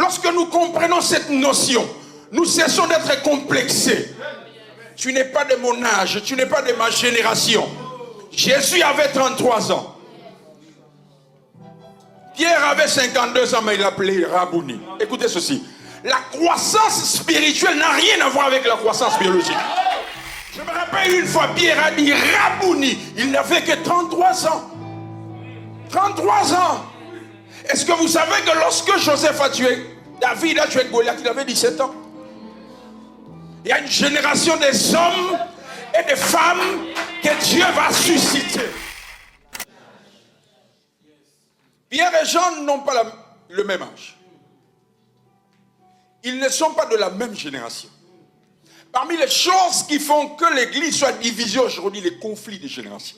Lorsque nous comprenons cette notion, nous cessons d'être complexés. Tu n'es pas de mon âge, tu n'es pas de ma génération. Jésus avait 33 ans. Pierre avait 52 ans, mais il l'appelait Rabouni. Écoutez ceci. La croissance spirituelle n'a rien à voir avec la croissance biologique. Je me rappelle une fois, Pierre a dit Rabouni. Il n'avait que 33 ans. 33 ans. Est-ce que vous savez que lorsque Joseph a tué, David a tué Goliath, il avait 17 ans? Il y a une génération des hommes et des femmes que Dieu va susciter. Pierre et Jean n'ont pas le même âge. Ils ne sont pas de la même génération. Parmi les choses qui font que l'église soit divisée aujourd'hui, les conflits des générations.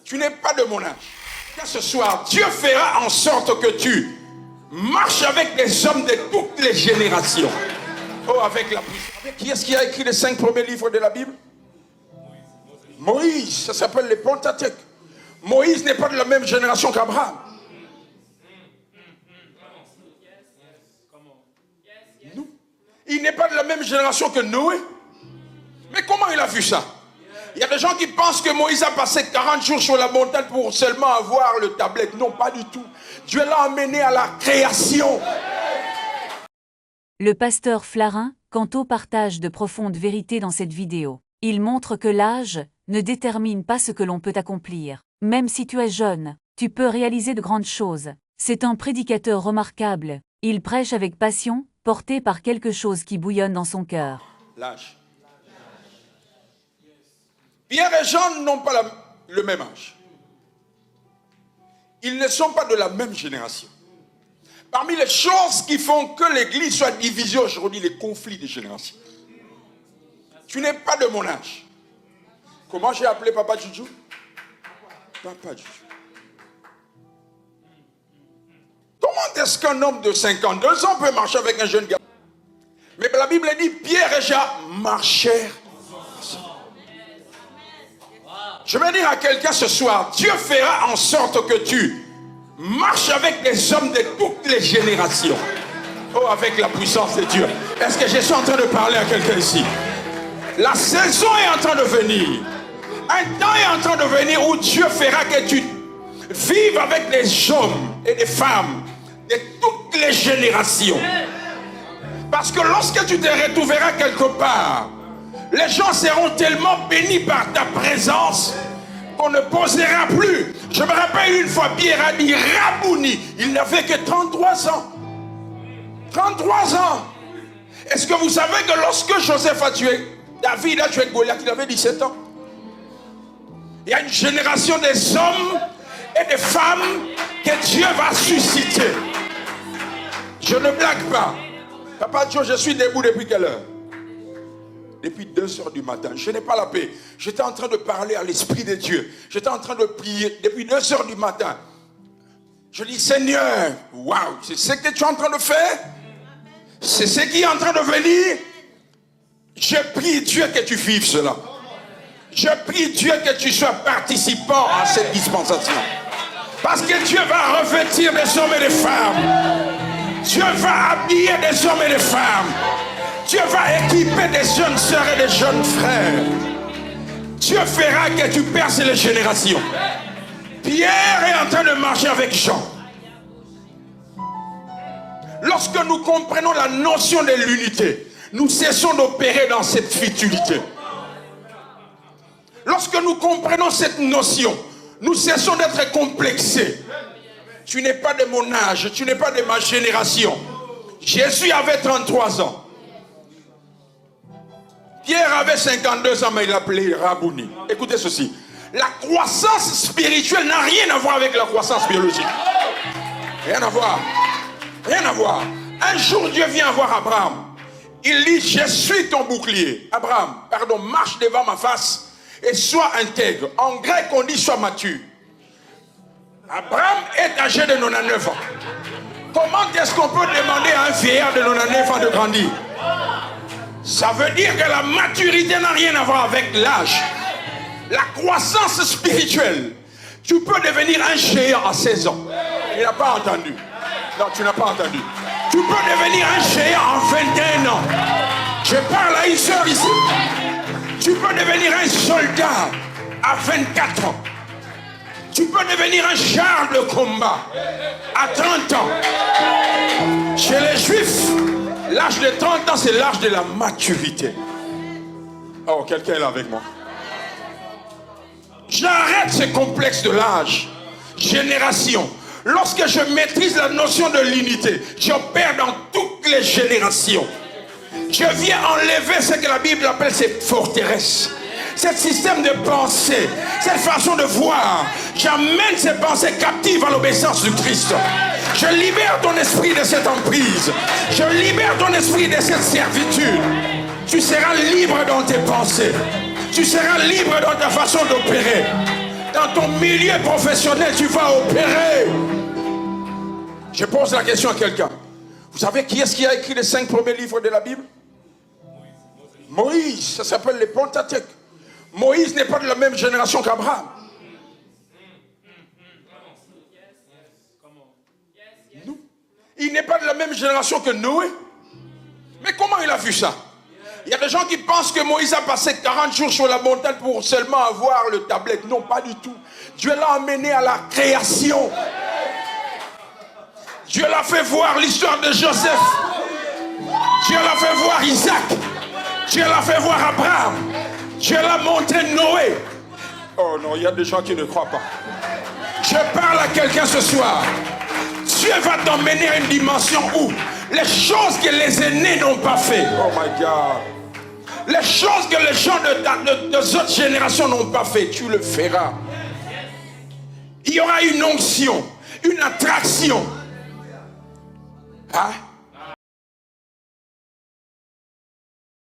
Tu n'es pas de mon âge. Que ce soir, Dieu fera en sorte que tu marches avec des hommes de toutes les générations. Oh, avec la puissance. Qui est-ce qui a écrit les 5 premiers livres de la Bible? Moïse, ça s'appelle les Pentateuques. Moïse n'est pas de la même génération qu'Abraham. Non. Il n'est pas de la même génération que Noé. Mais comment il a vu ça? Il y a des gens qui pensent que Moïse a passé 40 jours sur la montagne pour seulement avoir le tablette. Non, pas du tout. Dieu l'a amené à la création. Le pasteur Flarin, quant au partage de profondes vérités dans cette vidéo, il montre que l'âge ne détermine pas ce que l'on peut accomplir. Même si tu es jeune, tu peux réaliser de grandes choses. C'est un prédicateur remarquable. Il prêche avec passion, porté par quelque chose qui bouillonne dans son cœur. L'âge. Pierre et Jean n'ont pas le même âge. Ils ne sont pas de la même génération. Parmi les choses qui font que l'église soit divisée aujourd'hui, les conflits des générations. Tu n'es pas de mon âge. Comment j'ai appelé Papa Djoudjou? Papa Djoudjou. Comment est-ce qu'un homme de 52 ans peut marcher avec un jeune gars? Mais la Bible dit, Pierre et Jean marchèrent. Je vais dire à quelqu'un ce soir, Dieu fera en sorte que tu marches avec des hommes de toutes les générations. Oh, avec la puissance de Dieu. Est-ce que je suis en train de parler à quelqu'un ici? La saison est en train de venir. Un temps est en train de venir où Dieu fera que tu vives avec des hommes et des femmes de toutes les générations. Parce que lorsque tu te retrouveras quelque part, les gens seront tellement bénis par ta présence qu'on ne posera plus. Je me rappelle une fois, Pierre a dit Rabouni. Il n'avait que 33 ans. 33 ans. Est-ce que vous savez que lorsque Joseph a tué, David a tué Goliath, il avait 17 ans? Il y a une génération des hommes et des femmes que Dieu va susciter. Je ne blague pas. Papa Joe, je suis debout depuis quelle heure? Depuis 2 heures du matin. Je n'ai pas la paix. J'étais en train de parler à l'Esprit de Dieu. J'étais en train de prier depuis 2 heures du matin. Je dis, Seigneur, waouh, c'est ce que tu es en train de faire? C'est ce qui est en train de venir? Je prie Dieu que tu vives cela. Je prie Dieu que tu sois participant à cette dispensation. Parce que Dieu va revêtir des hommes et des femmes. Dieu va habiller des hommes et des femmes. Dieu va équiper des jeunes sœurs et des jeunes frères. Dieu fera que tu perces les générations. Pierre est en train de marcher avec Jean. Lorsque nous comprenons la notion de l'unité, nous cessons d'opérer dans cette futilité. Lorsque nous comprenons cette notion, nous cessons d'être complexés. Tu n'es pas de mon âge, tu n'es pas de ma génération. Jésus avait 33 ans. Pierre avait 52 ans, mais il l'appelait Rabouni. Écoutez ceci. La croissance spirituelle n'a rien à voir avec la croissance biologique. Rien à voir. Rien à voir. Un jour, Dieu vient voir Abraham. Il dit, je suis ton bouclier. Abraham, pardon, marche devant ma face et sois intègre. En grec, on dit sois mature. Abraham est âgé de 99 ans. Comment est-ce qu'on peut demander à un vieillard de 99 ans de grandir? Ça veut dire que la maturité n'a rien à voir avec l'âge. La croissance spirituelle. Tu peux devenir un géant à 16 ans. Tu n'as pas entendu. Non, tu n'as pas entendu. Tu peux devenir un géant en 21 ans. Je parle à une soeur ici. Tu peux devenir un soldat à 24 ans. Tu peux devenir un char de combat à 30 ans. Chez les Juifs, l'âge de 30 ans, c'est l'âge de la maturité. Oh, quelqu'un est là avec moi. J'arrête ce complexe de l'âge. Génération. Lorsque je maîtrise la notion de l'unité, j'opère dans toutes les générations. Je viens enlever ce que la Bible appelle ces forteresses. Ce système de pensée, cette façon de voir. J'amène ces pensées captives à l'obéissance du Christ. Je libère ton esprit de cette emprise. Je libère ton esprit de cette servitude. Tu seras libre dans tes pensées. Tu seras libre dans ta façon d'opérer. Dans ton milieu professionnel, tu vas opérer. Je pose la question à quelqu'un. Vous savez qui est-ce qui a écrit les 5 premiers livres de la Bible? Moïse, ça s'appelle les Pentateuques. Moïse n'est pas de la même génération qu'Abraham. Non. Il n'est pas de la même génération que Noé. Mais comment il a vu ça? Il y a des gens qui pensent que Moïse a passé 40 jours sur la montagne pour seulement avoir le tablette. Non, pas du tout. Dieu l'a amené à la création. Dieu l'a fait voir l'histoire de Joseph. Dieu l'a fait voir Isaac. Dieu l'a fait voir Abraham. Dieu l'a montré Noé. Oh non, il y a des gens qui ne croient pas. Je parle à quelqu'un ce soir. Dieu va t'emmener à une dimension où les choses que les aînés n'ont pas fait. Oh my God. Les choses que les gens de autres générations n'ont pas fait, tu le feras. Il y aura une onction, une attraction. Hein?